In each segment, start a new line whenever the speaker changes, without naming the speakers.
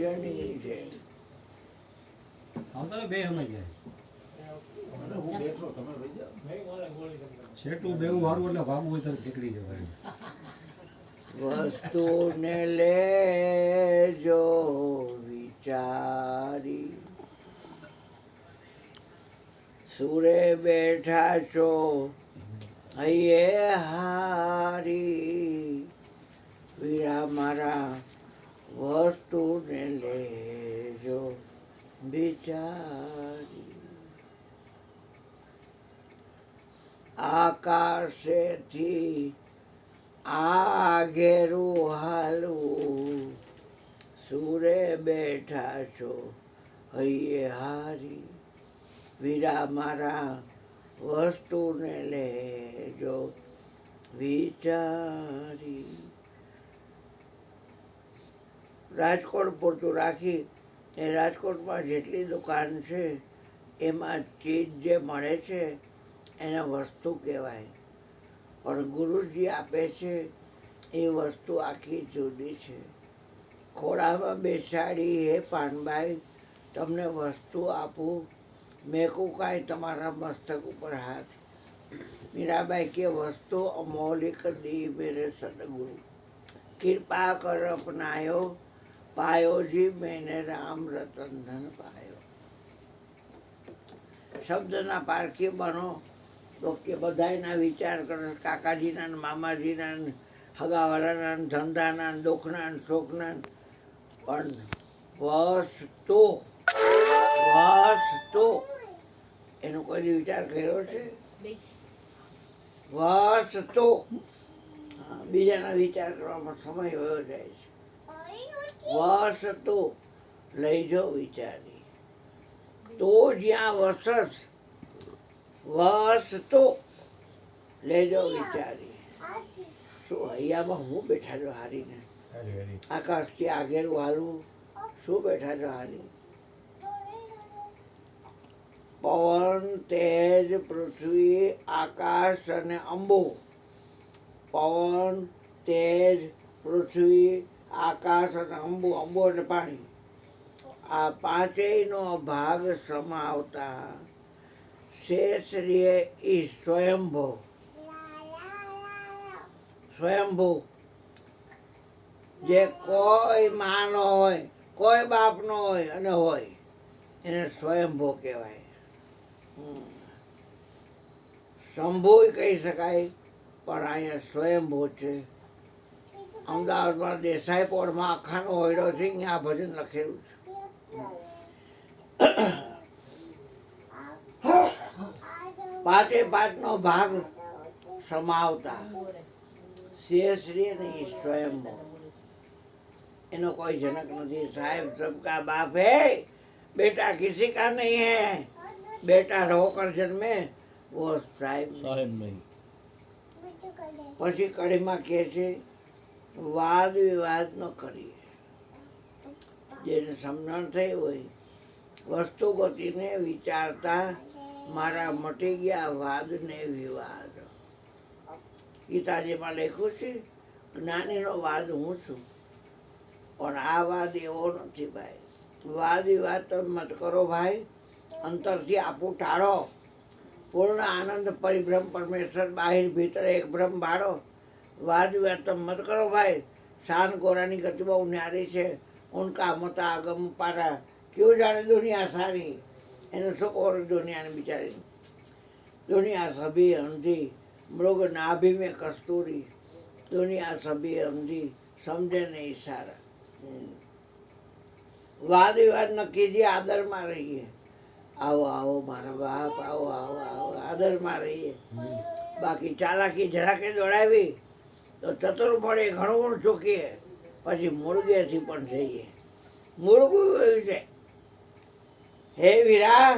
શની છે.
બે સમય જાય છેટું બેવું વારું એટલે ભાગવું હોય તો નીકળી જવાય.
વસ્તુને લેજો વિચારી, સુરે બેઠા છો હૈયે હારી, વીરા મારા વસ્તુને લેજો વિચારી. આકાશેથી આ ઘેરું હાલવું, સુરે બેઠા છો હૈયે હારી, વીરા મારા વસ્તુને લેજો વિચારી. રાજકોટ પૂરતું રાખી એ રાજકોટમાં જેટલી દુકાન છે એમાં ચીજ જે મળે છે એને વસ્તુ કહેવાય, પણ ગુરુજી આપે છે એ વસ્તુ આખી જુદી છે. ખોળામાં બેસાડી હે પાનબાઈ તમને વસ્તુ આપું, મેકું કાંઈ તમારા મસ્તક ઉપર હાથ. મીરાબાઈ કે વસ્તુ અમૌલિક દી મેરે સદગુરુ, कृपा कर अपनायो, पायो जी मैंने राम रतन धन पायो. શબ્દના પારખી બનો તો કે બધાયના વિચાર કરો, કાકાજીના મામાજીના હગાવાલાના ધંધાના દુઃખના સુખના, પણ વસ્તુ એનો કોઈ વિચાર કર્યો છે? વસ્તુ બીજાના વિચાર કરવામાં સમય વયો જાય છે. વસ્તુ લઈજો વિચારી તો જ્યાં વસસ, વસ્તુ લેજો વિચારી. શું હૈયામાં હું બેઠા છો હારીને? આકાશથી આગેરું હાલવું, શું બેઠા છો હારી? પવન, તેજ, પૃથ્વી, આકાશ અને અંબુ. પવન, તેજ, પૃથ્વી, આકાશ અને અંબુ. અંબુ એટલે પાણી. આ પાંચેયનો ભાગ સમાવતા શેષરીય ઈ સ્વયંભૂ. સ્વયંભૂ જે કોઈ માં નો હોય, કોઈ બાપ નો હોય અને હોય એને સ્વયંભૂ કહેવાય. શંભુ કહી શકાય, પણ અહીંયા સ્વયંભૂ છે. અમદાવાદમાં દેસાઈ પોળમાં આખાનો હોયડો છે, અહીંયા ભજન લખેલું છે. પાંચે પાંચનો ભાગ સમાવતા શેષરી નહીં સ્વયંભૂ. એનો કોઈ જનક નથી. સાહેબ સબકા બાપ હે, बेटा किसी का नहीं है, बेटा होकर जन्मे वो साहेब नहीं. પછી કડીમાં કહે છે વાદ વિવાદ ન કરીએ. જેને સમજણ થઈ હોય વસ્તુ ગતિને વિચારતા મારા મટી ગયા વાદ ને વિવાદ. ગીતાજીમાં લખ્યું છે જ્ઞાનીનો વાદ હું છું, પણ આ વાદ એવો નથી ભાઈ. વાદ વિવાદ તમે મત કરો ભાઈ, અંતરથી આપું ટાળો. પૂર્ણ આનંદ પરિભ્રમ પરમેશ્વર બાહિર ભીતર એક બ્રહ્મ બાળો. વાદ વિવાદ તમે મત કરો ભાઈ. શાન ગોરાની ગતિ બહુ ન્યારી છે, ઉનકા મતા આગમ પારા. ક્યું જાણે દુનિયા સારી, એને શું ખબર દુનિયાને બિચારી. દુનિયા સભી અંધી, મૃગ નાભી મેં કસ્તુરી. દુનિયા સભી અંધી, સમજે નહીં સારા. વાદ વિવાદ ન કીજીએ, આદરમાં રહીએ. આવો આવો મારા બાપ, આવો આવો આવો, આદરમાં રહીએ. બાકી ચાલાકી જરાકે દોડાવી તો ચતુર પડે, ઘણું ઘણું ચૂકીએ, પછી મુળગેથી પણ જઈએ. મુળગું એવું છે. હે વીરા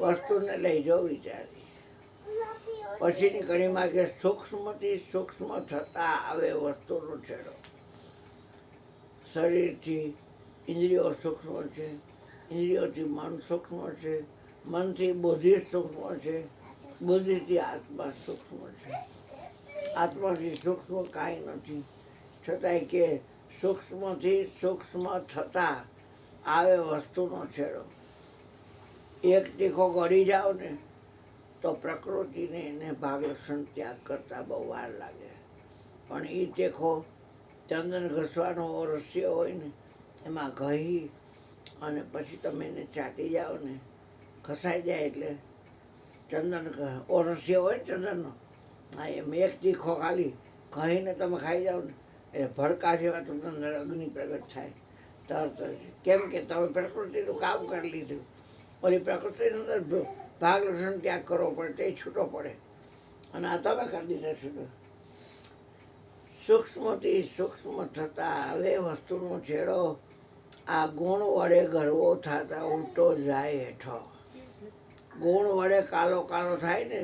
વસ્તુને લઈજો વિચારી. પછીની કડીમાં કે સૂક્ષ્મથી સૂક્ષ્મ થતા આવે વસ્તુનો છેડો. શરીરથી ઇન્દ્રિયો સૂક્ષ્મ છે, ઇન્દ્રિયોથી મન સૂક્ષ્મ છે, મનથી બુદ્ધિ સૂક્ષ્મ છે, બુદ્ધિથી આત્મા સૂક્ષ્મ છે. આત્માથી સૂક્ષ્મ કાંઈ નથી, છતાંય કે સૂક્ષ્મથી સૂક્ષ્મ થતા આવે વસ્તુનો છેડો. એક તીખો ગળી જાઓ ને તો પ્રકૃતિને એને ભાગલક્ષણ ત્યાગ કરતાં બહુ વાર લાગે. પણ એ તીખો ચંદન ઘસવાનો રસ્યો હોય ને એમાં ઘહી અને પછી તમે એને ચાટી જાઓ ને ઘસાઈ જાય એટલે ચંદન ઓરસ્યો હોય ને ચંદનનો, હા એમ એક તીખો ખાલી કહીને તમે ખાઈ જાઓ ને એટલે ભડકા જેવા તમને અંદર અગ્નિ પ્રગટ થાય તરત જ. કેમ કે તમે પ્રકૃતિનું કામ કરી લીધું. ઓલી પ્રકૃતિની અંદર ભાગ લક્ષણ ત્યાગ કરવો પડે તે છૂટો પડે અને આ તમે કરી દીધા છૂટો. સૂક્ષ્મથી સૂક્ષ્મ થતા હવે વસ્તુનો છેડો આ ગુણ વડે ગરવો થતા ઉલટો જાય હેઠો. ગુણ વડે કાલો કાલો થાય ને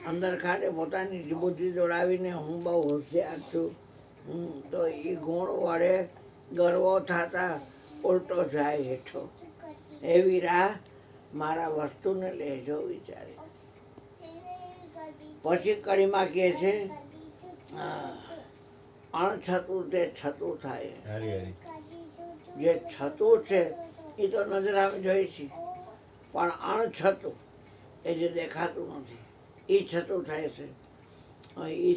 અંદર ખાતે પોતાની બુદ્ધિ દોડાવીને હું બહુ હોશિયાર છું તો એ ગુણ વડે ગર્વો થતા ઉલટો જાય હેઠો. એવી રાહ મારા વસ્તુને લેજો વિચારે. પછી કડીમાં કહે છે અણછતું તે છતું થાય. જે છતું છે એ તો નજર આવે જોઈ છે, પણ અણછતું એ જે દેખાતું નથી એ છતું થાય છે. એ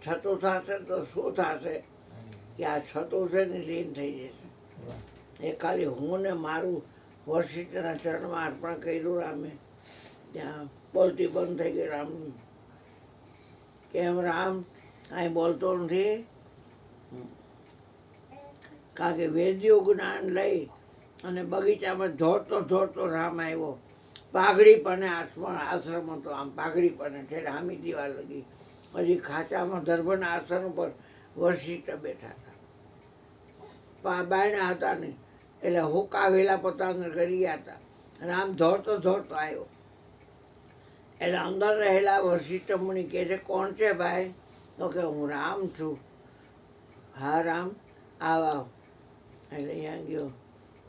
છતું થશે તો શું થશે કે આ છતું છે ને લીન થઈ જશે. એ ખાલી હું ને મારું વશિષ્ઠના ચરણમાં અર્પણ કર્યું રામે. ત્યાં બોલતી બંધ થઈ ગઈ રામનું. કેમ રામ કાંઈ બોલતો નથી? કારણ કે વેદ્યું જ્ઞાન લઈ અને બગીચામાં દોડતો દોડતો રામ આવ્યો. પાઘડી પણ આશ્રમ હતો, આમ પાઘડી પણ છે હામી દીવાલ લગી. પછી ખાંચામાં દર્ભના આસન ઉપર વશિષ્ઠ બેઠા હતા. બાયણા હતા ને એટલે હુકા વેલા પોતાને કરી ગયા હતા અને આમ દોડતો દોડતો આવ્યો. એટલે અંદર રહેલા વશિષ્ઠ મુનિ કહે છે કોણ છે ભાઈ? તો કે હું રામ છું. હા રામ આવ. એટલે અહીંયા ગયો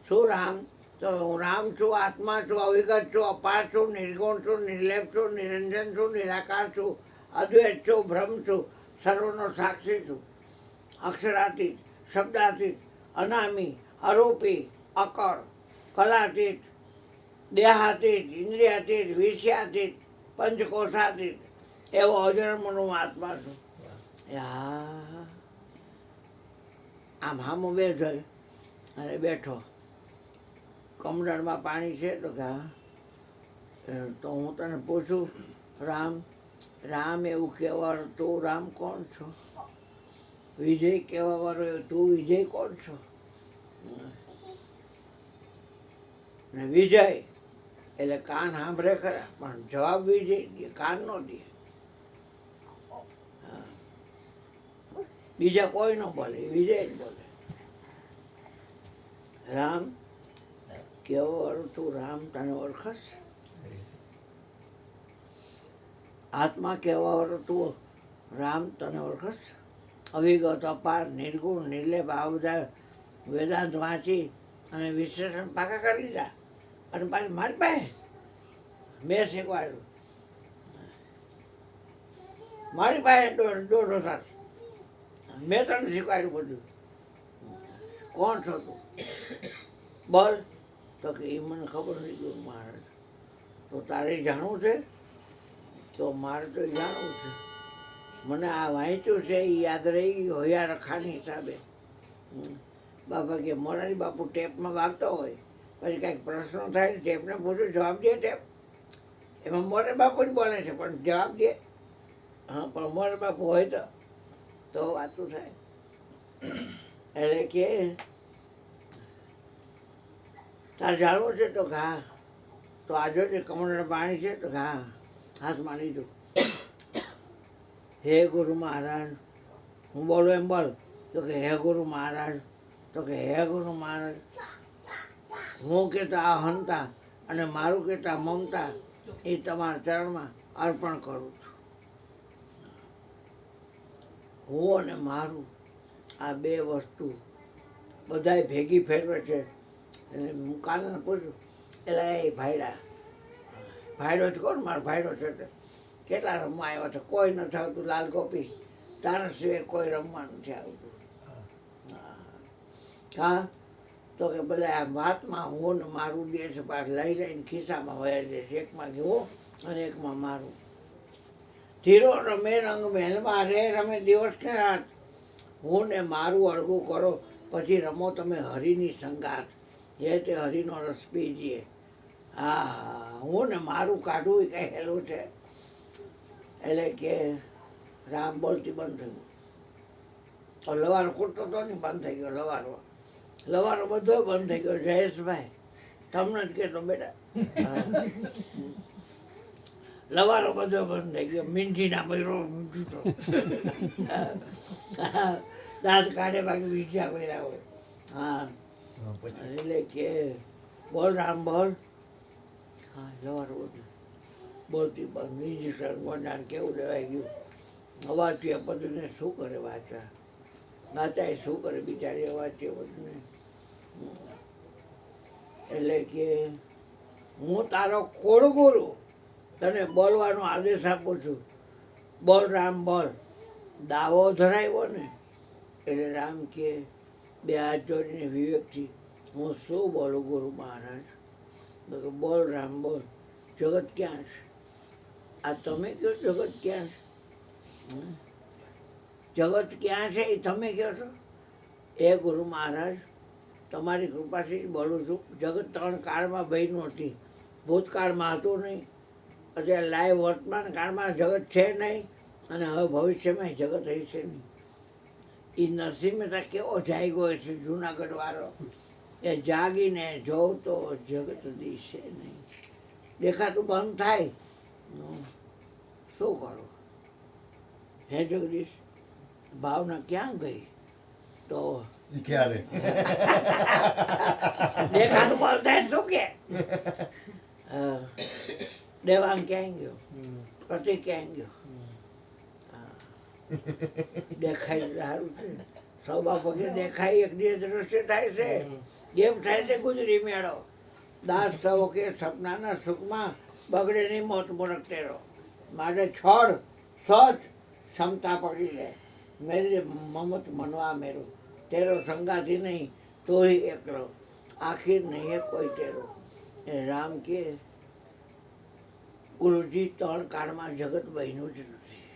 શું રામ? તો હું રામ છું, આત્મા છું, અવિગત છું, અપાર છું, નિર્ગુણ છું, નિર્લેપ છું, નિરંજન છું, નિરાકાર છું, અદ્વૈત છું, બ્રહ્મ છું, સર્વનો સાક્ષી છું, અક્ષરાતીત, શબ્દાતીત, અનામી, અરૂપી, અકળ, કલાતીત, દેહાતીત, ઇન્દ્રિયાતીત, વિષયાતીત, પંચકોશાતીત એવો અજન્મનો આત્મા છું. હા આમ હામો બે જોઈ અને બેઠો. કમળમાં પાણી છે તો કે હા. તો હું તને પૂછું રામ, રામ એવું કહેવાનું તું રામ કોણ છો? વિજય કહેવા વાળો તું વિજય કોણ છો? ને વિજય એટલે કાન સાંભળે ખરા પણ જવાબ વિજય દે, કાન નો દે. બીજા કોઈ ન બોલે, વિજય જ બોલે. રામ કેવો વાળું તું રામ તને ઓળખસ? આત્મા કહેવા વાળો તું રામ તને ઓળખસ? અવિગત, અપાર, નિર્ગુણ, નિર્લેપ આ બધા વેદાંત વાંચી અને વિશ્લેષણ પાકા કરી લીધા અને પાછી મારી પાસે મેં શીખવાડ્યું. મારી પાસે દોઢો તાસ મેં તને શીખવાડ્યું બધું. કોણ છો તું? બોલ. તો કે એ મને ખબર નથી ગયું મહારાજ. તો તારે જાણવું છે? તો મારે તો જાણવું છે. મને આ વાંચ્યું છે એ યાદ રહી હોયા રખાની હિસાબે. બાપા કે મોરારી બાપુ ટેપમાં વાગતો હોય પછી કાંઈક પ્રશ્નો થાય ટેપને પૂછું જવાબ દે ટેપ. એમાં મોરારી બાપુ જ બોલે છે પણ જવાબ દે. હા પણ મોરારી બાપુ હોય તો વાતું થાય. એટલે કે તારે જાણવું છે તો ઘા તો આજો જે કમળના પાણી છે તો ઘા હાથમાં લીધું. હે ગુરુ મહારાજ, હું બોલું એમ બોલ. તો કે હે ગુરુ મહારાજ. તો કે હે ગુરુ મહારાજ, હું કહેતા અહંતા અને મારું કહેતા મમતા એ તમારા ચરણમાં અર્પણ કરું છું. હું અને મારું આ બે વસ્તુ બધાય ભેગી ફેરવે છે. એટલે હું કાલને પૂછું એટલે એ ભાઈડા ભાઈડો જ કોણ? મારો ભાઈડો છે તે કેટલા રમવા આવ્યા છે? કોઈ નથી આવતું લાલ ગોપી, તારા સિવાય કોઈ રમવા નથી આવતું. હા તો કે બધા આ વાતમાં હું ને મારું દે છે, પાછ લઈ લઈને ખિસ્સામાં વયા દે છે, એકમાં હું અને એકમાં મારું. ધીરો રમે રંગ મહેલમાં રે રમે દિવસ ને રાત, હું ને મારું અળગું કરો પછી રમો તમે હરિની સંગાત, જે તે હરિનો રસ પીજીએ. હા, હું ને મારું કાઢવું એ કહેલું છે. એટલે કે રામ બોલતી બંધ થયું. તો લવારો ખૂટતો હતો ને બંધ થઈ ગયો. લવારો બધો બંધ થઈ ગયો. જયેશભાઈ તમને જ કહેતો બેટા, લવારો બધો બંધ થઈ ગયો. મીંઢીના બૈરો જૂતો દાંત કાઢે બાકી બીજા બૈરા હોય. હા, એટલે કે બોલ રામ બોલ. હા, લવારો બધું બોલતી બંધ. બીજી સર કેવું લેવાઈ ગયું. અવાજથી બધું શું કરે વાંચા એ શું કરે બિચારી અવાજ છે બધું. એટલે કે હું તારો કોળગુરુ તને બોલવાનો આદેશ આપું છું. બોલ રામ બોલ. દાવો ધરાવ્યો ને એટલે રામ કે બે હાથ જોડીને વિવેકથી, હું શું બોલું ગુરુ મહારાજ? બોલ રામ બોલ. જગત ક્યાં છે? આ તમે કહો જગત ક્યાં છે? જગત ક્યાં છે એ તમે કહો છો? એ ગુરુ મહારાજ તમારી કૃપાથી જ બોલું છું. જગત 3 કાળમાં બન્યું નથી. ભૂતકાળમાં હતું નહીં, અત્યારે લાઈવ વર્તમાન કાળમાં જગત છે નહીં, અને હવે ભવિષ્યમાં જગત હશે નહીં. એ નરસિંહ મહેતા કેવો જાગ્યો છે જુનાગઢ વાળો, એ જાગીને જોઉં તો જગત દિશે નહીં. દેખાતું બંધ થાય, શું કરું? હે જગદીશ, ભાવના ક્યાં ગઈ? તો
ક્યારે
દેખાતું બંધ થાય શું કે? દેવાંગ ક્યાં ગયો? પ્રતિક ક્યાં ગયો? દેખાય સારું છે. સૌબા પગે દેખાય એક દિવસ દ્રશ્ય થાય છે. એમ થાય છે ગુજરી મેળો. દાસ સૌ કે સપનાના સુખમાં બગડે નહીં મોત મૂરખ તેરો. માટે છોડ સચ ક્ષમતા પડી લે. મેરે મમત મનવા મેરો. તેરો સંગાથી નહીં તોય એકલો. આખિર નહીં કોઈ તેરો. એ રામ કે ગુરુજી 3 કાળમાં જગત બન્યું જ નથી.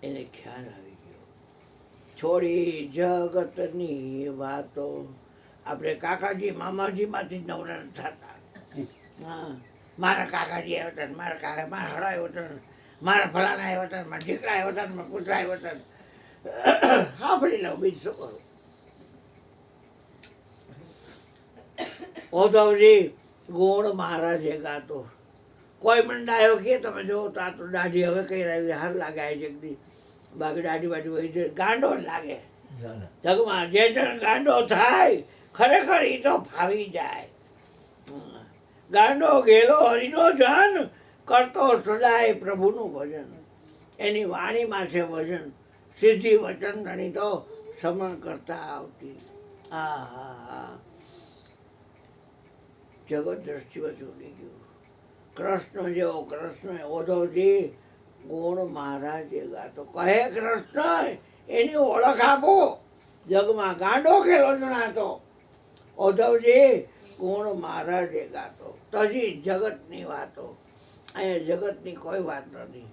એને ખ્યાલ આવી ગયો. છોડી જગતની વાતો. આપણે કાકાજી મામાજીમાંથી નવરા થતા. હા, મારા કાકાજી આવ્યા હતા, મારા કાકા મારા હળા આવ્યો હતો, મારા ફલાણા આવ્યા હતા, મારા દીકરા આવ્યા હતા, મારા પુત્ર આવ્યા હતા. સાંભળી લઉં, બીજું શું કરું? ઉદ્ધવજી ગુણ મહારાજે ગાતો. કોઈ પણ ડાયો કે તમે જો તો આ તો દાઢી હવે કઈ રહી હાર લાગે જગદી. બાકી દાઢી બાઢી હોય છે ગાંડો જ લાગે જગમાં. જે જણ ગાંડો થાય ખરેખર એ તો ફાવી જાય. ગાંડો ગેલો હરિનો જન, કરતો સદાય પ્રભુનું ભજન. એની વાણીમાં છે વજન, સિદ્ધિ વચન ધણી તો સમરણ કરતા આવતી. હા હા હા, જગત દ્રષ્ટિમાં જોડી ગયું. કૃષ્ણ જેવો કૃષ્ણ ઉદ્ધવજી ગુણ મહારાજે ગાતો. કહે કૃષ્ણ એની ઓળખ આપો. જગમાં ગાંડો ખેલો જણાતો. ઉદ્ધવજી ગુણ મહારાજે ગાતો. તજી જગતની વાતો. અહીંયા જગતની કોઈ વાત નથી.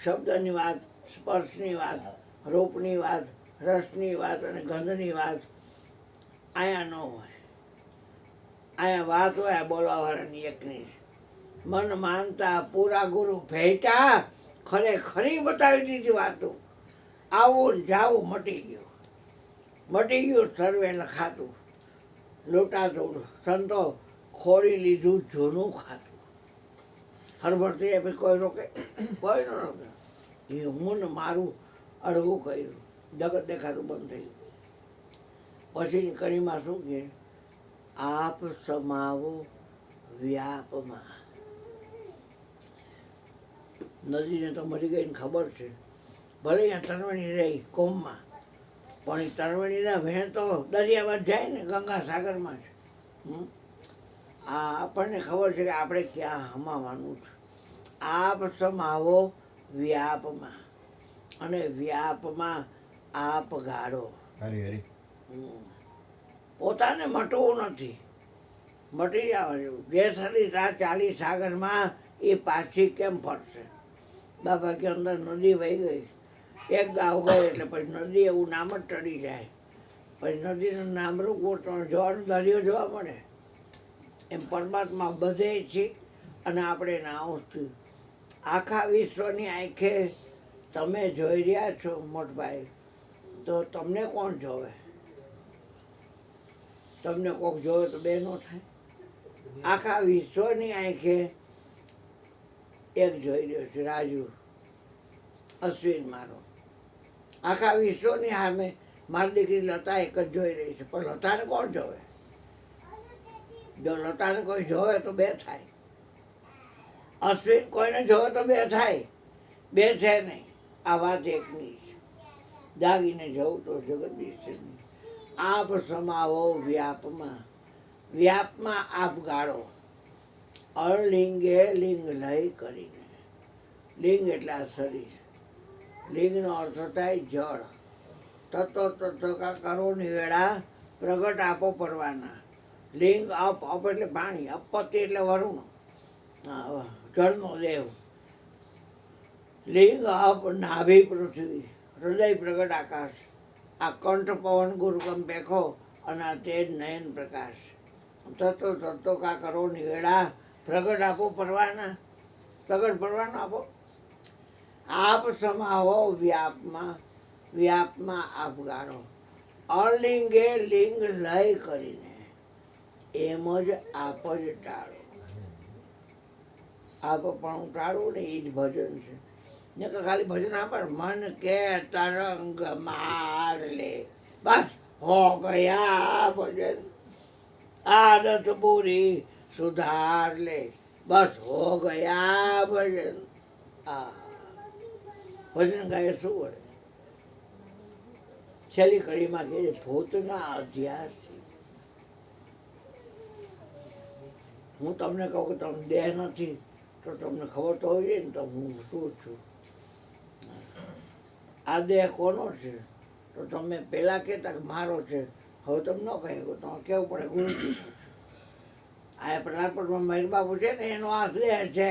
શબ્દની વાત, સ્પર્શની વાત, રૂપની વાત, રસની વાત અને ગંધની વાત અહીંયા ન હોય. અહીંયા વાત હોય બોલવાવાળાની એકની છે. મન માનતા પૂરા ગુરુ ભેટા, ખરેખરી બતાવી દીધી વાતો. આવું જાવું મટી ગયું સર્વે લખાતું. લૂંટાતું સંતો ખોડી લીધું જૂનું ખાતું. હરભરતી એ કોઈ રોકે? કોઈ ન રોકે. એ હું ને મારું અડગું કર્યું. જગત દેખાતું બંધ થયું. પછીની કડીમાં શું કે? આપ સમાવો વ્યાપમાં. નદીને તો મરી ગઈને ખબર છે. ભલે અહીંયા તરવણી રહી કોમમાં, પણ એ તરવણીના વહેણ તો દરિયામાં જાય ને, ગંગા સાગરમાં છે. આ આપણને ખબર છે કે આપણે ક્યાં હમાવાનું છે. આપ સમાવો વ્યાપમાં, અને વ્યાપમાં આપ ગાળો.
હરી હરી
પોતાને મટવું નથી, મટી જવા જેવું. જે શરીર આ ચાલી સાગરમાં એ પાછી કેમ ફરશે? બાબા કે અંદર નદી વહી ગઈ, એક ગાવ ગઈ એટલે પછી નદી એવું નામ જ ટળી જાય. પછી નદીનું નામ રૂકવું તો જોવાનું દરિયો જોવા મળે. એમ પરમાત્મા બધે છે અને આપણે એના અંશથી. આખા વિશ્વની આંખે તમે જોઈ રહ્યા છો મોટભાઈ, તો તમને કોણ જોવે? તમને કોક જોવે તો બે ન થાય. આખા વિશ્વની આંખે એક જોઈ રહ્યો છે, રાજુ અશ્વિન મારો. આખા વિશ્વની સામે મારી દીકરી લતા એક જ જોઈ રહી છે, પણ લતાને કોણ જોવે? જો લતાને કોઈ જોવે તો બે થાય, અશ્વિન કોઈને જોવે તો બે થાય. બે છે નહીં, આ વાત એકની છે. જાગીને જવું તો જગદીશ છે. આપ સમાવો વ્યાપમાં, વ્યાપમાં આપ ગાળો. અલિંગે લિંગ લય કરીને. લિંગ એટલે આ શરીર, લિંગનો અર્થ થાય જળ. તત્વ કરો નિવેડા પ્રગટ આપો પરવાના. લિંગ અપ, અપ એટલે પાણી, અપત્તિ એટલે વરુણ, જળનો દેવ. લિંગ અપ નાભી પૃથ્વી, હૃદય પ્રગટ આકાશ. આ કંઠ પવન ગુરુકમ પેખો અને આ તેજ નયન પ્રકાશ. તત્વ કા કરો નિવેડા પ્રગટ આપો પરવાના. પ્રગટ પરવાનો આપો. આપ સમાવો વ્યાપમાં, વ્યાપમાં આપ ગાળો. અલિંગે લિંગ લય કરીને એમ જ આપ જ ટાળો. આપ પણ ટાળવું ને એ જ ભજન છે. ને કે ખાલી ભજન આપે, મન કે તરંગ માર લે, બસ હો ગયા ભજન. આદત પૂરી સુધાર લે, બસ હો ગયા ભજન. આ ભજન ગાય શું વળે? છેલ્લી કડીમાં કહે ભૂતના અધ્યાસથી. હું તમને કહું કે તમને દેહ નથી તો તમને ખબર તો હોવી જોઈએ ને તો હું શું છું. આ દેહ કોનો છે તો તમે પહેલાં કહેતા કે મારો છે, હવે તમે ન કહી શકો. તમે કહેવું પડે ગુરુ. આ પ્રલાપટમાં મહેર બાપુ છે ને એનો આ દેહ છે.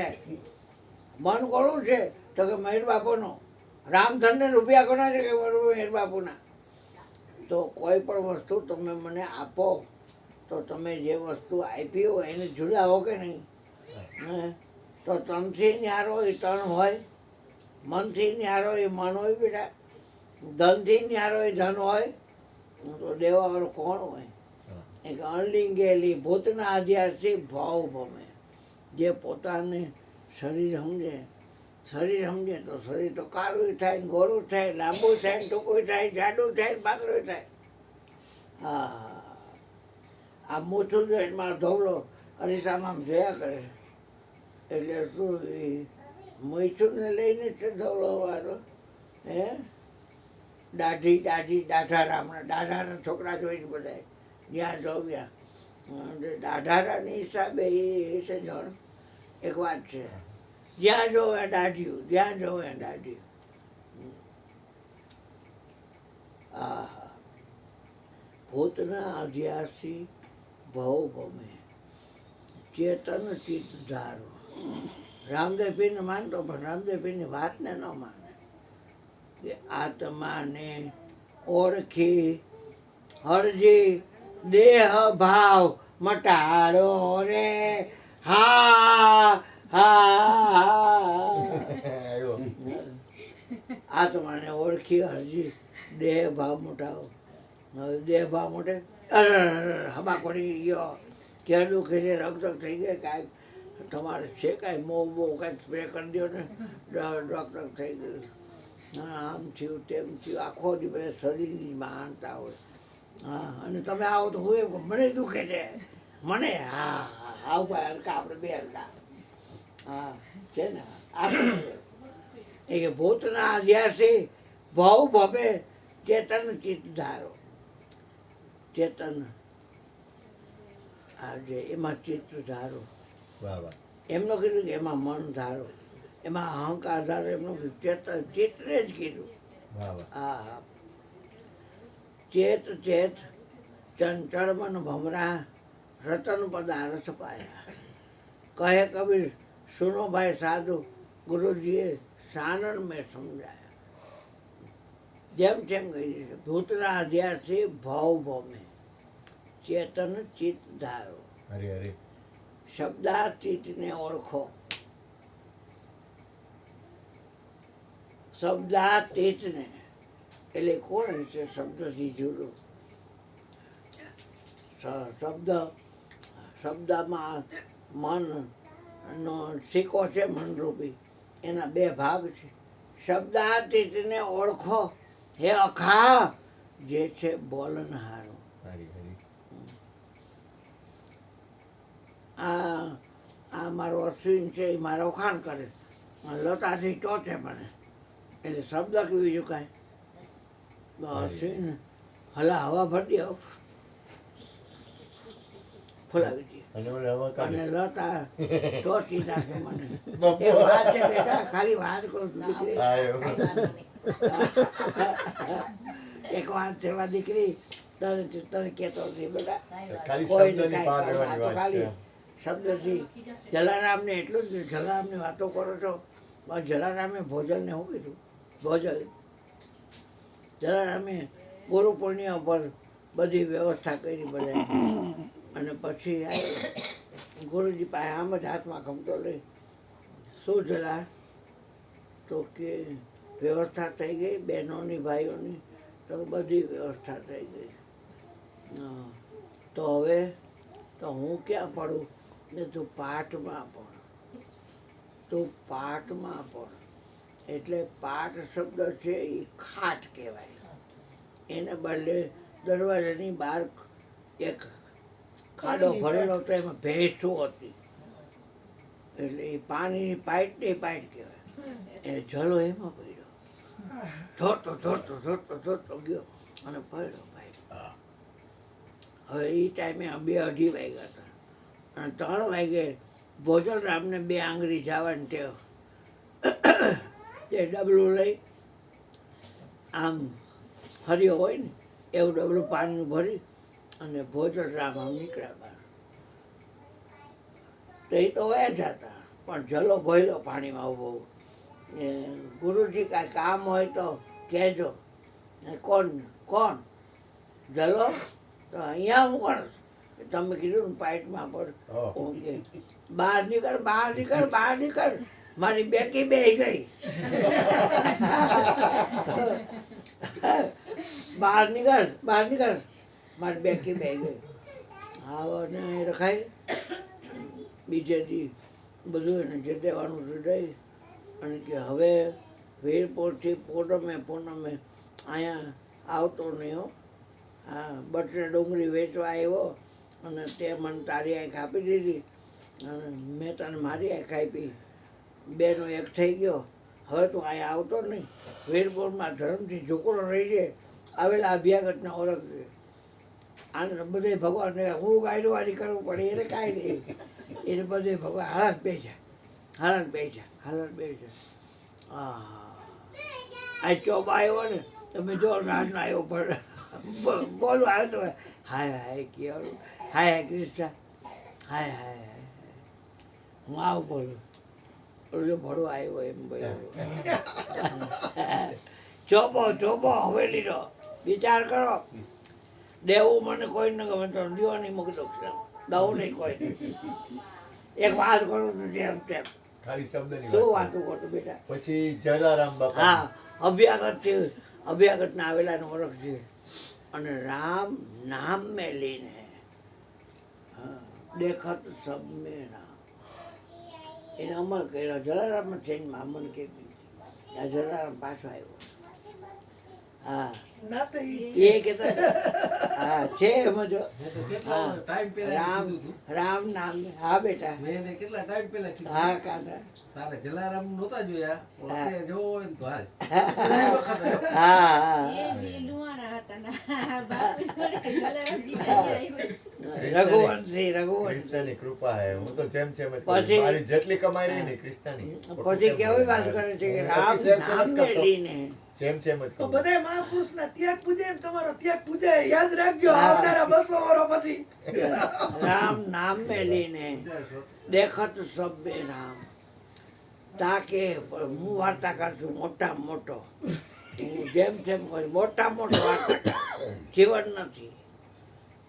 મન કોનું છે તો કે મહેર બાપુનો. રામધનને રૂપિયા કોના છે કે મહેર બાપુના. તો કોઈ પણ વસ્તુ તમે મને આપો તો તમે જે વસ્તુ આપી હોય એને જુદા હો કે નહીં? તો તનથી ન્યારો એ તણ હોય, મનથી ન્યારો એ મન હોય બેટા, ધનથી ન્યારો એ ધન હોય, તો દેવાવાળો કોણ હોય? એક અણલિંગેલી ભૂતના અધ્યાસથી ભાવ ભમે. જે પોતાને શરીર સમજે, શરીર સમજે તો શરીર તો કાળું થાય ને ગોરું થાય, લાંબુ થાય ને ટૂંકું થાય, જાડું થાય ને પાતળું થાય. હા, આ મૂછું જોઈનમાં ધોવલો અરીસામાં જોયા કરે એટલે શું એ મૂછુંને લઈને છે ધોવલો વાળો? હે દાઢી દાઢી દાઢારા, દાઢારા છોકરા જોઈ છે બધા જ્યાં જોવ્યા. દાઢારાની હિસાબે એ છે જણ એક વાત છે, જ્યાં જોવે દાઢિયું, જ્યાં જોવે દાઢિયું. આહા, ભૂતના અધ્યાસી ભવ ભમે, ચેતન ચિત્ત ધારો. રામદેવ પીરને માનતો પણ રામદેવ પીરની વાતને ન માને. કે આત્માને ઓળખી હરજી દેહ ભાવ મટાડો રે. હા આત્માને ઓળખી હરજી દેહ ભાવ મોટાવો. હવે દેહ ભાવ મોટે હબા પડી ગયો, ક્યાં દુખે છે, રક્ત થઈ ગઈ, કાંઈક તમારે છે કાંઈ મોં બહુ કાંઈક સ્પ્રે કરી દો ને ડૉક્ટર થઈ ગયું, આમ થયું તેમ થયું. આખો દી બધા શરીરની માનતા હોય. હા, અને તમે આવો તો હું એમ કહું મને દુખે છે મને. હા હા ભાઈ હલકા, આપણે બે હલકા. હા છે ને એ કે ભૂતના અધ્યાસી ભાવ ભમે, ચેતન ચિત્ત ધારો. ચેતન આ જે એમાં ચિત્ત ધારો. એમનો કીધું કે એમાં મન ધારો, એમાં અહંકાર ધારો. એમનું ચેતન ચિત્તને જ કીધું. હા હા, ચેત ચેત ચંચળ મન ભમરા રતન પદાર્થ પાયા. કહે કબીર સુનો ભાઈ સાધુ ગુરુજીએ સાનન મેં સમજાયા. જેમ જેમ કહી છે ભૂતના અધ્યાસી ભાવ ભૌમે ચેતન ચિત્ત ધારો.
હરે હરે
શબ્દાતીતને ઓળખો. શબ્દાતીતને એટલે કોણ છે? શબ્દથી જુદું. શબ્દમાં મનનો સિક્કો છે, મનરૂપી. એના બે ભાગ છે. શબ્દાતીતને ઓળખો હે અખા, જે છે બોલનહારો.
હરે હરે
આ મારો અશ્વિન છે એ મારો વખાણ કરે, લતાથી ટોચે મને, એટલે શબ્દ કે બીજું કાંઈ. અશ્વિન હલા હવા ભરતી ફુલાવી દે
અને ઓલે હવા
અને
કાઢે.
લતા ટોચી નાખે મને.
બાપુ.
એ વાત છે બેટા, ખાલી વાત કરું છું દીકરી.
આયો.
એક વાત છે એમાં દીકરી, તને કહેતો નથી બેટા.
ખાલી
કોઈને
શબ્દની
કાંઈ
પાર
કરો, આ
રહેવાની
તો
વાત
ખાલી
છે.
શબ્દથી. જલારામને એટલું જ જલારામની વાતો કરો છો. પણ જલારામે ભોજનને શું કીધું? ભોજન જલારામે ગુરુ પૂર્ણિમા પર બધી વ્યવસ્થા કરી બધાય. અને પછી આવ્યો ગુરુજી પાસે આમ જ હાથમાં ખમતો લઈ, શું જલા? તો કે વ્યવસ્થા થઈ ગઈ બહેનોની ભાઈઓની, તો બધી વ્યવસ્થા થઈ ગઈ. તો હવે તો હું ક્યાં પડું? ને તું પાઠમાં પડ, તું પાઠમાં પડ. એટલે પાઠ શબ્દ છે એ ખાટ કહેવાય. એને બદલે દરવાજાની બહાર એક ખાડો ભરેલો હતો, એમાં ભેંસો હતી, એટલે એ પાણીની પાઇટની પાઇટ કહેવાય. એ જલો એમાં પડ્યો, ધોતો ધોતો ધોતો ધોતો ગયો અને પડ્યો પાઇટ. હવે એ ટાઈમે 2-2:30 વાગ્યા હતા અને 3 વાગે ભોજનરામને 2 આંગળી જવાની ટેવ. તે ડબલું લઈ આમ ફર્યો હોય ને એવું ડબલું પાણીનું ભરી અને ભોજનરામ આમ નીકળ્યા બહાર. તો એ તો વયા જતા, પણ જલો ભોયલો પાણીમાં ઉભો. એ ગુરુજી કાંઈ કામ હોય તો કહેજો. કોણ કોણ? જલો? તો અહીંયા હું કોણ? તમે કીધું ને પાઇટમાં પડ. હું કે બહાર નીકળ, બહાર નીકળ, બહાર નીકળ. મારી બેકી બેહી ગઈ. બહાર નીકળ, બહાર નીકળ, મારી બેકી બેહી ગઈ. હા ને રખાય. બીજે દી બધું એને જે દેવાનું છે દઈ અને કે હવે વીરપુરથી પૂનમે અહીંયા આવતો નહીં હો. હા, બટને ડુંગળી વેચવા આવ્યો અને તે મને તારી આંખ આપી દીધી અને મેં તને મારી આંખ આપી. 2નો 1 થઈ ગયો. હવે તું અહીંયા આવતો નહીં. વીરપુરમાં ધર્મથી ઝૂકડો રહી છે, આવેલા અભ્યાગતને ઓળખજે. આને બધે ભગવાનને હું ગાયડવારી કરવું પડે, એને કાંઈ નહીં. એને બધે ભગવાન હાલત બે છે, હાલત બે છે, હાલત બે છે. આ ચોબા આવ્યો ને તમે જો રાતનો આવ્યો પણ બોલું આવે તો હાય હાય કેવું, હાય હાય કૃષ્ણ, હાય હાય હાય. હું આવું બોલું, જો ભડો આવ્યો એમ બોલ્યો. ચોપો ચોપો હવેલીનો વિચાર કરો. દેવું મને કોઈ ન ગમે તો દીવાની મૂકી દઉં છું, દઉં નહીં કોઈ. એક વાત કરું છું જેમ તેમ.
ખાલી શબ્દની
શું
વાત
વાતું કરું બેટા?
પછી જલારામ બાપા.
હા, અભ્યાગતના આવેલાને ઓળખ છે. અને રામ નામ મેં લીને દેખત સબ મેં રામ. એને અમલ કર્યો. જલારામ ચેન્જમાં અમલ કરી. આ જલારામ પાછો આવ્યો. હા, એ કહેતા હા છે એમાં જો. હા,
ટાઈમ પહેલા
રામ
કીધું તું.
રામ નામ. હા બેટા.
મેં એને કેટલા ટાઈમ પહેલા કીધું.
હા કાકા.
તારે જલારામ નહોતા જોયા, પણ
હા.
અત્યારે જોવો હોય ને તો હાલ.
હા હા. રઘુવંશી રઘુવંશી.
ક્રિસ્તાની કૃપા હે. હું તો જેમ છે એમ જ કરું.
પછી-
મારી જેટલી કમાઈ રહી ને ક્રિસ્તાની.
પછી કેવી વાત કરે છે કે રામ નામ મેં લીને.
જેમ છે એમ જ
તો
કરું.
બધાય મહાપુરુષના ત્યાગ પૂજે ને તમારો ત્યાગ પૂજે. યાદ રાખજો આવનારા 200 બસો વર્ષ પછી
રામ નામ में लीने દેખત સબ में રામ તાકે હું વાર્તા કરશું મોટામાં મોટો હું જેમ તેમ કહું મોટામાં મોટો વાર્તા જીવન નથી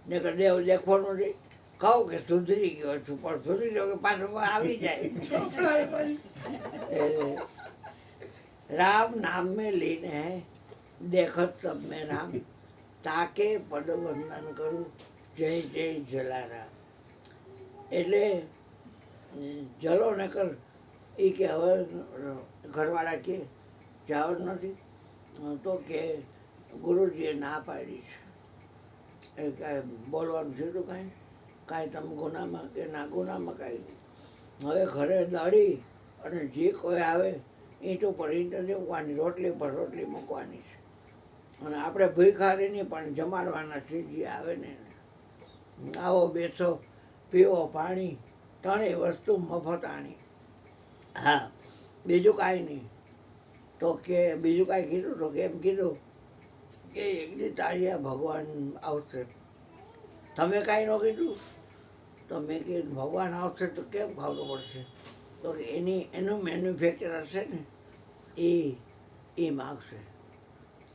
ને કે દેવ દેખવાનું નહીં કહું કે સુધરી ગયો છું પણ સુધરી ગયો કે પાછો આવી જાય એટલે राम नाम में लीन है देखत सब में राम ताके पद वंदन करूं जय जय जलाराम એટલે જલો ન કર એ કે હવે ઘરવાળા કે જવાનું નથી તો કે ગુરુજીએ ના પાડી છે એ કાંઈ બોલવાનું છે તો કાંઈ તમે ગુનામાં કે ના ગુનામાં કાંઈ નહીં હવે ઘરે દળી અને જે કોઈ આવે ઈંટો પર ઈંટો મૂકવાની રોટલી પર રોટલી મૂકવાની છે અને આપણે ભૂખારીની પણ જમાડવાના છે જે આવે ને આવો બેસો પીવો પાણી ત્રણેય વસ્તુ મફત આણી હા બીજું કાંઈ નહીં તો કે બીજું કાંઈ કીધું તો કે એમ કીધું કે એકદી તાળિયા ભગવાન આવશે તમે કાંઈ ન કીધું તો મેં કીધું ભગવાન આવશે તો કેમ ખાવું પડશે તો એનું મેન્યુફેક્ચર હશે ને એ માગશે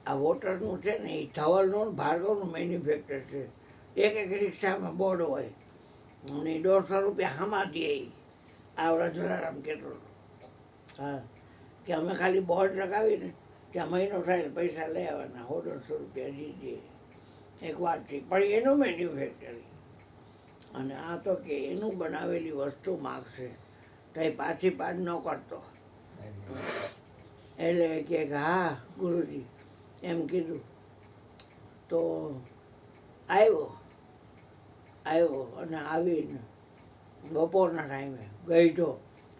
આ વોટરનું છે ને એ ધવલનું ભાર્ગવનું મેન્યુફેક્ચર છે એક રિક્ષામાં બોર્ડ હોય અને 150 રૂપિયા હામાં દે આવડા જલારામ કહેતો હા કે અમે ખાલી બોર્ડ લગાવીને ત્યાં મહિનો થાય પૈસા લઈ આવવાના 150 રૂપિયા જી દે એક વાત છે પણ એનું મેન્યુફેક્ચરિંગ અને આ તો કે એનું બનાવેલી વસ્તુ માગશે તો એ પાછી પાડ ન કરતો એટલે કે હા ગુરુજી એમ કીધું તો આવ્યો અને આવીને બપોરના ટાઈમે ગઈઢો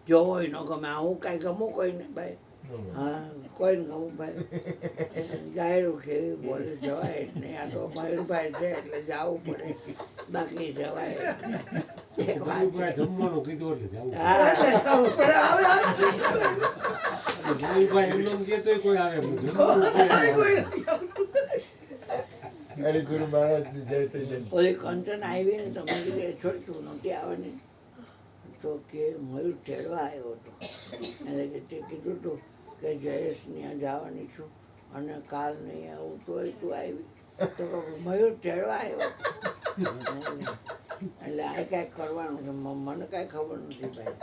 જોવો ન ગમે હું કાંઈ ગમું કોઈને ભાઈ હા કોઈને ગમું ભાઈ ગાયરું કેવી બોલે જવાય જ નહીં આ તો મયુરભાઈ છે એટલે જવું પડે બાકી જવાય એક વાત
જમવાનું કીધું એટલે જવું.
હા
ભાઈ એમ નામ કહેતો હોય કોઈ આવે નહીં. જમવાનું કોઈ આવે.
અરે ગુરુ મહારાજની જય થઈ જય.
ઓલી કંચન આવી ને તમે કીધું છોડતું નહોતી આવવાની તો કે મયુર તેડવા આવ્યો હતો એટલે કે તે કીધું હતું કે જયેશ ત્યાં જવાની છું અને કાલ નહીં આવું તોય તું આવી તો મયુર તેડવા આવ્યો એટલે આ કાંઈક કરવાનું છે મને કાંઈ ખબર નથી ભાઈ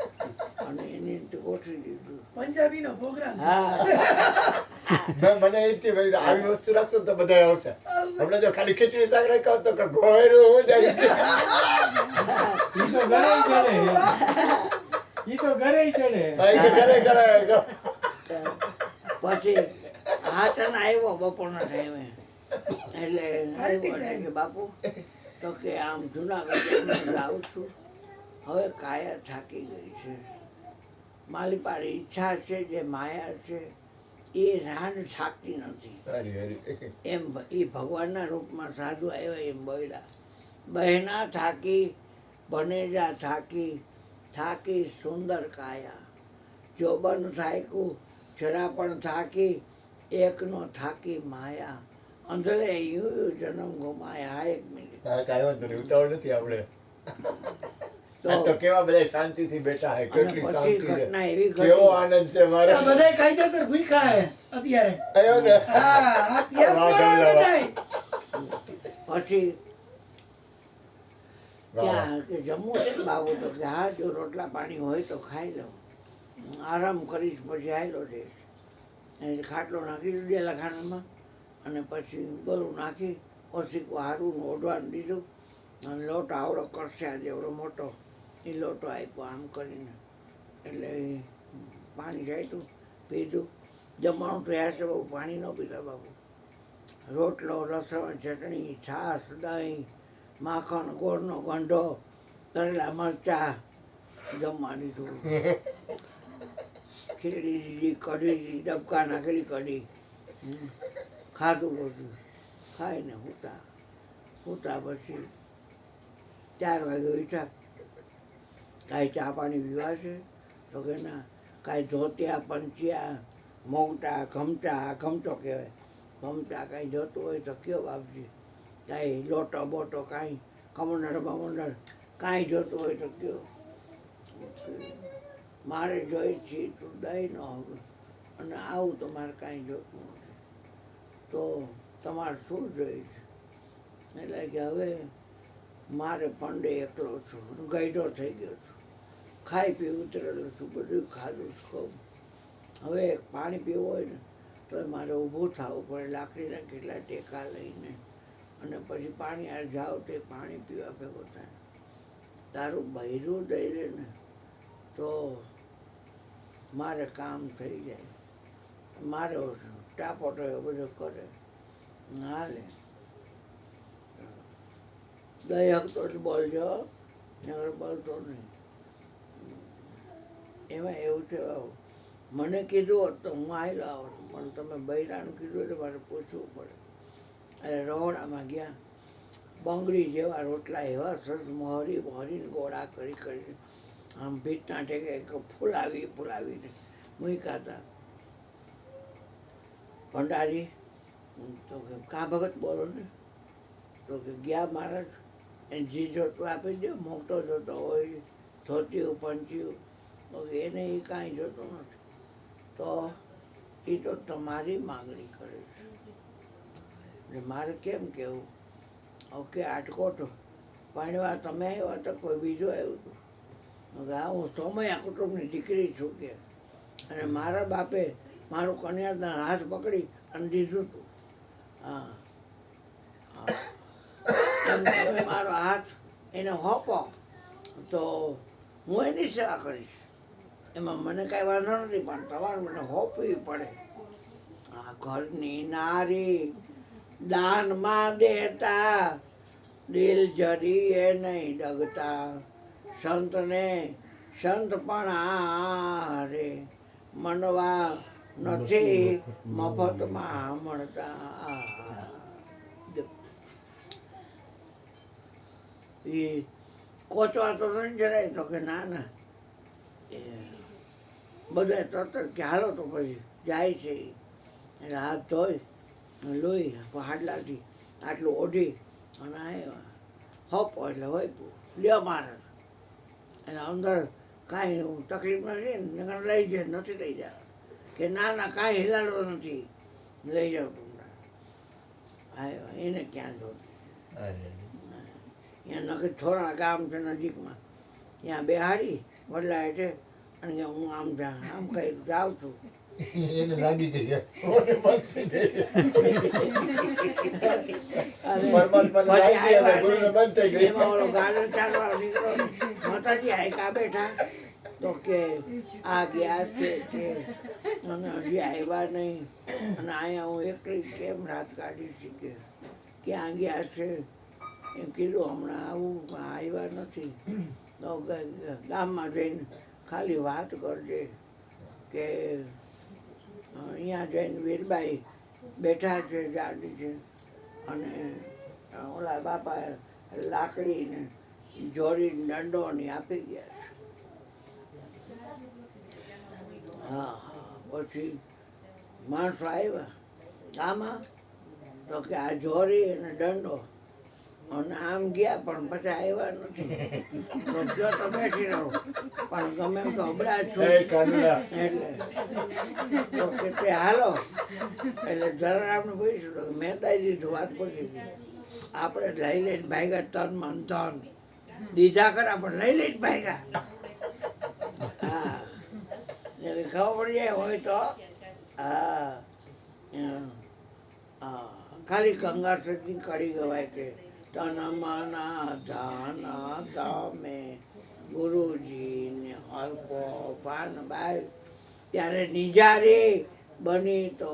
અને એની રીતે ગોઠવી દીધું
પંજાબી નો પ્રોગ્રામ
હા
મને એ થી ભાઈ આવી વસ્તુ રાખશો ને તો બધા આવશે હમણાં જો ખાલી ખીચડી શાક રાખ્યો તો કે ગોયરું હું જાય
ઈ તો ઘરે ચડે. ઈ તો ઘરે ચડે.
ભાઈ કે ઘરે ઘરે
પછી હાચન આવ્યો બપોરના ટાઈમે એટલે આવ્યો એટલે કે બાપુ તો કે આમ જુનાગઢ જાઉં છું હવે કાયા થાકી ગઈ છે મારી પાસે ઈચ્છા છે જે માયા છે એ રાન થાકતી નથી
હરી હરી
એમ એ ભગવાનના રૂપમાં સાધુ આવ્યા એમ બોલ્યા બહેના થાકી બનેજા થાકી થાકી સુંદર કાયા જોબન થાક્યું જરા પણ થાકી એકનો થાકી માયા અંધળે યુ જન્મ ગુમાયા હા 1 મિનિટ
હા કાંઈ વાંધો નહીં ઉતાવળ નથી આપણે
તો
આ તો કેવા બધા શાંતિથી બેઠા હે કેટલી
પછી
શાંતિ છે
ઘટના એવી
કેવો
ઘટી
આનંદ છે મારે
આ બધાય કાયદેસર ભૂખ્યા હે અત્યારે
આયો ને
હા આ પીએસમાં બધાય
પછી
વાહ.
ત્યાં કે જમવું છે ને બાબુ તો કે હા જો રોટલા પાણી હોય તો ખાઈ લઉં આરામ કરીશ પછી આવેલો જઈશ એટલે ખાટલો નાખી દીધો ડેલાખાનામાં અને પછી ગળું નાખી ઓસીકું હારું ઓઢવાનું દીધું અને લોટો આવડો કરશે આજે એવડો મોટો એ લોટો આપ્યો આમ કરીને એટલે પાણી છાંટ્યું પીધું જમવાનું તો યાર છે બહુ પાણી ન પીતા બાબુ રોટલો લસણ ચટણી છાશ દહીં માખણ ગોળનો ગંઢો તરેલા મરચાં જમવા દીધું ખીચડી દીધી કઢી ડબકા નાખેલી કઢી ખાધું બધું ખાઈને સૂતા પછી 4 વાગે ઉઠ્યા કાંઈ ચા પાણી પીવા છે તો કે ના કાંઈ ધોતિયા પંચિયા મોગટા ઘમચા ઘમચો કહેવાય ઘમચા કાંઈ જોતું હોય તો કયો બાપજી કાંઈ લોટો બોટો કાંઈ કમંડળ બમંડળ કાંઈ જોતું હોય તો કયો મારે જોઈ છે તું દઈ ન હવે અને આવું તો મારે કાંઈ જોતું નથી તો તમારે શું જોઈએ છે એટલે કે હવે મારે પંડે એકલો છું ગઈડો થઈ ગયો છું ખાઈ પી ઉતરેલો છું બધું ખાધું છું હવે પાણી પીવું હોય ને તો મારે ઊભું થવું પડે લાકડીના કેટલા ટેકા લઈને અને પછી પાણી આ જાઓ તે પાણી પીવા ભેગો થાય તારું બૈરું દઈ દે ને તો મારે કામ થઈ જાય મારે ટાપોટો એ બધો કરે હાલે દઈ હકતો જ બોલજો નગર બોલતો નહીં એમાં એવું છે મને કીધું હોત તો હું આવેલો આવત પણ તમે બૈરાનું કીધું એટલે મારે પૂછવું પડે એટલે રહોડામાં ગયા બંગડી જેવા રોટલા એવા સરસ મોહરી મોહરીને ગોળા કરી કરીને આમ ભીતના ટેકે ફૂલાવીને મૂક્યા હતા ભંડારી તો કે કા ભગત બોલો ને તો કે ગયા મહારાજ એને જી જોતું આપી દો મોટો જોતો હોય ધોતિયું પંચ્યું તો એને એ કાંઈ જોતો નથી તો એ તો તમારી માગણી કરે છે એટલે મારે કેમ કહેવું ઓકે આટકોટ પાણવા તમે આવ્યા તો કોઈ બીજું આવ્યું હતું હા હું સોમયા કુટુંબની દીકરી છું કે અને મારા બાપે મારું કન્યાદાન હાથ પકડી અને દીધું હતું હા એમ તમે મારો હાથ એને હોપો તો હું એની સેવા કરીશ એમાં મને કાંઈ વાંધો નથી પણ તમારે મને હોપવી પડે આ ઘરની નારી દાનમાં દેતા દિલ જરીએ નહીં ડગતા સંતને સંત પણ રે મનવા નથી મફતમાં મળતા એ કોચવા તો નહીં જરાય તો કે ના ના એ બધા તરત કે હાલો તો પછી જાય છે એટલે હાથ ધોઈ લોહી હાડલાથી આટલું ઓઢી અને આવ્યા હોપો એટલે હોય લ્યો મારે એટલે અંદર કાંઈ તકલીફ નથી ને લઈ જાય નથી લઈ જાવ કે ના ના કાંઈ હિલાડો નથી લઈ જાવ તમને આવ્યા એને ક્યાં જોતી ત્યાં નક્કી થોડા ગામ છે નજીકમાં ત્યાં બેહાડી વડલા હેઠે અને કે હું આમ કહી જાઉં છું
એને લાગી ગઈ ઓને બંધ થઈ ગઈ પરમાત્માને લાગી ગઈ અને ગુરુને બંધ થઈ ગઈ
એમાં ઓલો ગાર્ડન ચાલવા નીકળો માતાજી હાયકા બેઠા તો કે આ ગયા છે કે અને હજી આવ્યા નહીં અને અહીંયા હું એકલી કેમ રાત કાઢી છે કે ક્યાં ગયા છે એમ કીધું હમણાં આવું આવ્યા નથી તો ગામમાં જઈને ખાલી વાત કરજે કે અહીંયા જઈને વીરબાઈ બેઠા છે જાડી છે અને ઓલા બાપા લાકડીને જોડી દંડોની આપી ગયા છે હા પછી માણસો આવ્યા આમાં તો કે આ જોરી અને દંડો અને આમ ગયા પણ પછી આવ્યા નથી તો કયો તો બેઠી રહો પણ ગમે એમ તો હબળા છું એટલે તો કે તે હાલો એટલે જલારામને પૂછ્યું તો મેં દઈ દીધું વાત પૂછી આપણે લઈ લઈને ભાગ્યા તન મન તન દીધા ખરા પણ લઈ લઈને ભાગ્યા હા એટલે ખબર પડી જાય હોય તો હા ખાલી કંગાર સજની કડી ગવાય કે તન મન ધન તમે ગુરુજીને અલ્પો પાન બાય ત્યારે નિજારી બની તો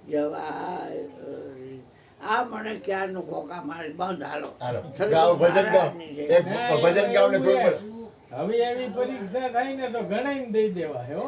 જવાય આ મને ક્યારનું ખોખા મારી બંધ હાલો
ગાવ ભજન ગાવ એક ભજન ગાવ ને ધૂન પર
હવે એવી પરીક્ષા થાય ને તો ગણાઈને દઈ દેવાય હો